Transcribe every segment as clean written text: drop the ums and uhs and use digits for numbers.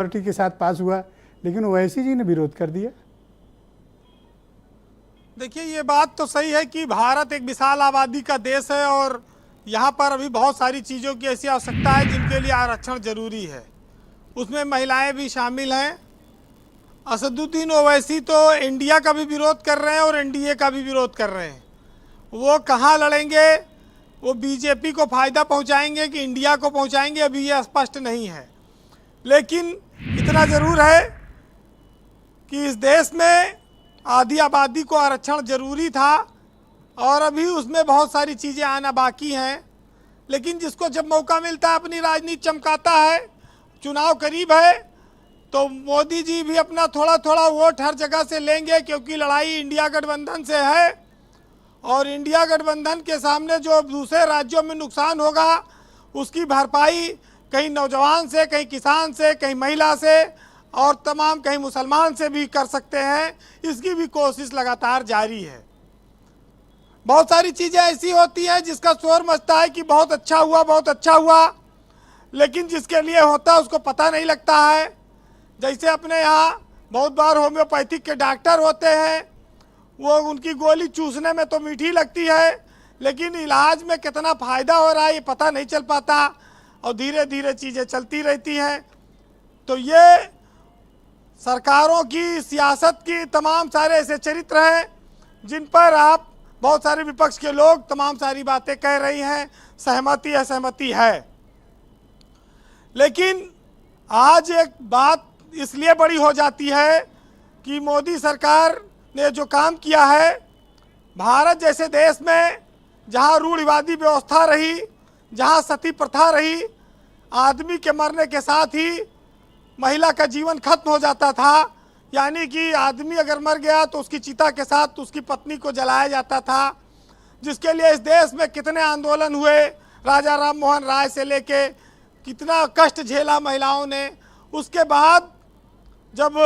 Party के साथ पास हुआ, लेकिन ओवैसी जी ने विरोध कर दिया। देखिए, ये बात तो सही है कि भारत एक विशाल आबादी का देश है और यहाँ पर अभी बहुत सारी चीज़ों की ऐसी आवश्यकता है जिनके लिए आरक्षण जरूरी है। उसमें महिलाएं भी शामिल हैं। असदुद्दीन ओवैसी तो इंडिया का भी विरोध कर रहे हैं और एनडीए का भी विरोध कर रहे हैं। वो कहाँ लड़ेंगे, वो बीजेपी को फ़ायदा पहुँचाएंगे कि इंडिया को पहुँचाएंगे, अभी ये स्पष्ट नहीं है। लेकिन इतना ज़रूर है कि इस देश में आधी आबादी को आरक्षण जरूरी था और अभी उसमें बहुत सारी चीज़ें आना बाकी हैं। लेकिन जिसको जब मौका मिलता है अपनी राजनीति चमकाता है। चुनाव करीब है तो मोदी जी भी अपना थोड़ा थोड़ा वोट हर जगह से लेंगे, क्योंकि लड़ाई इंडिया गठबंधन से है और इंडिया गठबंधन के सामने जो दूसरे राज्यों में नुकसान होगा उसकी भरपाई कहीं नौजवान से, कहीं किसान से, कहीं महिला से और तमाम कहीं मुसलमान से भी कर सकते हैं। इसकी भी कोशिश लगातार जारी है। बहुत सारी चीज़ें ऐसी होती हैं जिसका शोर मचता है कि बहुत अच्छा हुआ, बहुत अच्छा हुआ, लेकिन जिसके लिए होता है उसको पता नहीं लगता है। जैसे अपने यहाँ बहुत बार होम्योपैथिक के डॉक्टर होते हैं, वो उनकी गोली चूसने में तो मीठी लगती है, लेकिन इलाज में कितना फ़ायदा हो रहा है ये पता नहीं चल पाता और धीरे धीरे चीज़ें चलती रहती हैं। तो ये सरकारों की सियासत की तमाम सारे ऐसे चरित्र हैं जिन पर आप बहुत सारे विपक्ष के लोग तमाम सारी बातें कह रही हैं, सहमति असहमति है। लेकिन आज एक बात इसलिए बड़ी हो जाती है कि मोदी सरकार ने जो काम किया है, भारत जैसे देश में जहां रूढ़िवादी व्यवस्था रही, जहां सती प्रथा रही, आदमी के मरने के साथ ही महिला का जीवन खत्म हो जाता था। यानी कि आदमी अगर मर गया तो उसकी चिता के साथ उसकी पत्नी को जलाया जाता था, जिसके लिए इस देश में कितने आंदोलन हुए, राजा राम मोहन राय से लेके कितना कष्ट झेला महिलाओं ने। उसके बाद जब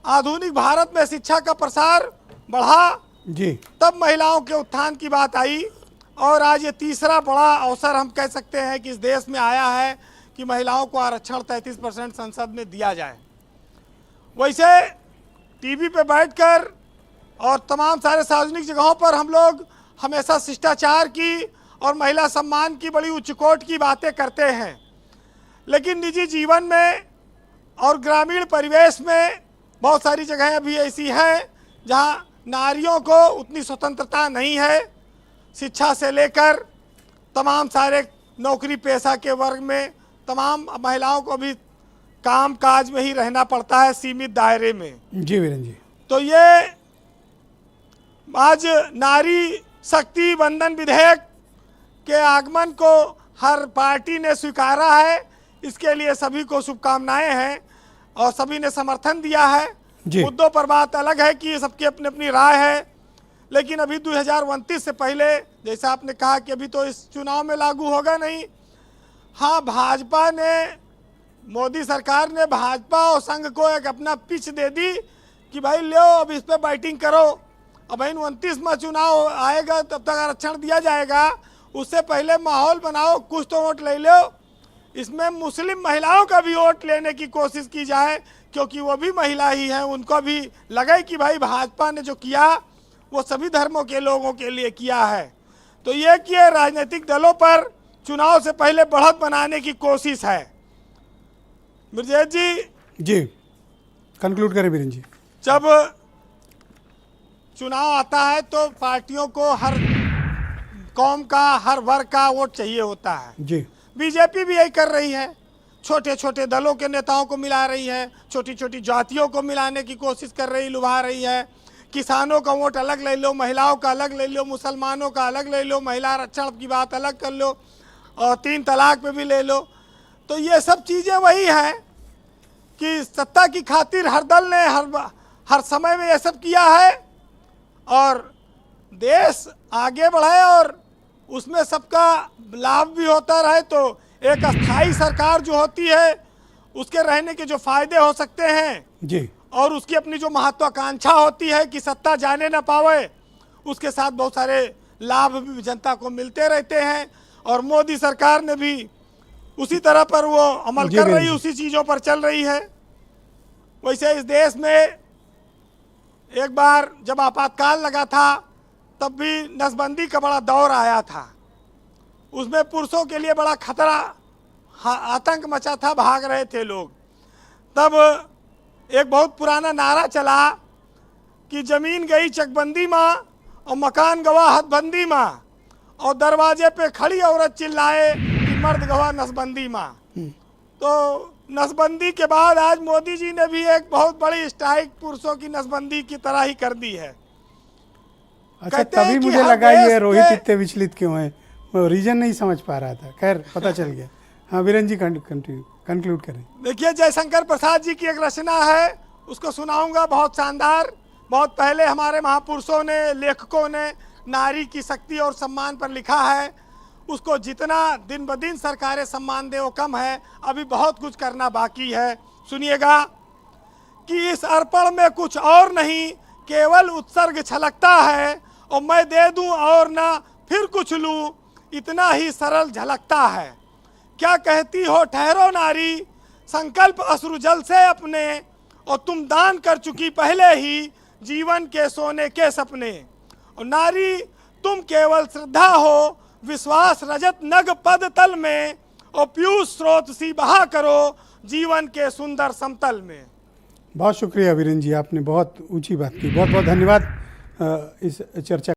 आधुनिक भारत में शिक्षा का प्रसार बढ़ा जी, तब महिलाओं के उत्थान की बात आई और आज ये तीसरा बड़ा अवसर हम कह सकते हैं कि इस देश में आया है कि महिलाओं को आरक्षण 33% संसद में दिया जाए। वैसे टीवी पे बैठकर और तमाम सारे सार्वजनिक जगहों पर हम लोग हमेशा शिष्टाचार की और महिला सम्मान की बड़ी उच्चकोट की बातें करते हैं, लेकिन निजी जीवन में और ग्रामीण परिवेश में बहुत सारी जगहें अभी ऐसी हैं जहां नारियों को उतनी स्वतंत्रता नहीं है। शिक्षा से लेकर तमाम सारे नौकरी पेशा के वर्ग में तमाम महिलाओं को भी काम काज में ही रहना पड़ता है, सीमित दायरे में। जी वीरेंद्र जी, तो ये आज नारी शक्ति वंदन विधेयक के आगमन को हर पार्टी ने स्वीकारा है। इसके लिए सभी को शुभकामनाएं हैं और सभी ने समर्थन दिया है। मुद्दों पर बात अलग है कि सबकी अपनी अपनी राय है, लेकिन अभी 2029 से पहले, जैसा आपने कहा कि अभी तो इस चुनाव में लागू होगा नहीं। हाँ, भाजपा ने, मोदी सरकार ने भाजपा और संघ को एक अपना पिच दे दी कि भाई लो अब इस पर बैटिंग करो। अब 29 में चुनाव आएगा तब तक आरक्षण दिया जाएगा, उससे पहले माहौल बनाओ, कुछ तो वोट ले लो। इसमें मुस्लिम महिलाओं का भी वोट लेने की कोशिश की जाए, क्योंकि वो भी महिला ही हैं, उनको भी लगे कि भाई भाजपा ने जो किया वो सभी धर्मों के लोगों के लिए किया है। तो ये कि राजनीतिक दलों पर चुनाव से पहले बढ़त बनाने की कोशिश है। ब्रजेश जी कंक्लूड करें वीरेंद्र जी। जब चुनाव आता है तो पार्टियों को हर कौम का, हर वर्ग का वोट चाहिए होता है। जी, बीजेपी भी यही कर रही है, छोटे छोटे दलों के नेताओं को मिला रही है, छोटी छोटी जातियों को मिलाने की कोशिश कर रही, लुभा रही है। किसानों का वोट अलग ले लो, महिलाओं का अलग ले लो, मुसलमानों का अलग ले लो, महिला आरक्षण की बात अलग कर लो और 3 तलाक पे भी ले लो। तो ये सब चीज़ें वही हैं कि सत्ता की खातिर हर दल ने हर समय में ये सब किया है और देश आगे बढ़े और उसमें सबका लाभ भी होता रहे। तो एक अस्थाई सरकार जो होती है उसके रहने के जो फायदे हो सकते हैं जी, और उसकी अपनी जो महत्वाकांक्षा होती है कि सत्ता जाने ना पावे, उसके साथ बहुत सारे लाभ भी जनता को मिलते रहते हैं। और मोदी सरकार ने भी उसी तरह पर वो अमल कर रही, उसी चीज़ों पर चल रही है। वैसे इस देश में एक बार जब आपातकाल लगा था तब भी नसबंदी का बड़ा दौर आया था। उसमें पुरुषों के लिए बड़ा खतरा, आतंक मचा था, भाग रहे थे लोग। तब एक बहुत पुराना नारा चला कि जमीन गई चकबंदी माँ और मकान गवा हदबंदी माँ, और दरवाजे पे खड़ी औरत चिल्लाए कि मर्द गवा नसबंदी माँ। तो नसबंदी के बाद आज मोदी जी ने भी एक बहुत बड़ी स्ट्राइक पुरुषों की नसबंदी की तरह ही कर दी है। अच्छा, कहते हैं तभी कि मुझे हर लगा देश ये रोहित के- इतने विचलित क्यों है, वो रीजन नहीं समझ पा रहा था। खैर पता चल गया। हाँ वीरेन जी कंक्लूड करें। देखिए, जयशंकर प्रसाद जी की एक रचना है, उसको सुनाऊंगा, बहुत शानदार। बहुत पहले हमारे महापुरुषों ने, लेखकों ने नारी की शक्ति और सम्मान पर लिखा है। उसको जितना दिन ब दिन सरकारें सम्मान दे वो कम है, अभी बहुत कुछ करना बाकी है। सुनिएगा कि इस अर्पण में कुछ और नहीं, केवल उत्सर्ग छलकता है, और मैं दे दूं और ना फिर कुछ लूं, इतना ही सरल झलकता है। क्या कहती हो ठहरो नारी, संकल्प अश्रु जल से अपने, और तुम दान कर चुकी पहले ही जीवन के सोने के सपने। और नारी तुम केवल श्रद्धा हो, विश्वास रजत नग पद तल में, और पीयूष स्रोत सी बहा करो जीवन के सुंदर समतल में। बहुत शुक्रिया वीरेन जी, आपने बहुत ऊंची बात की। बहुत बहुत धन्यवाद इस चर्चा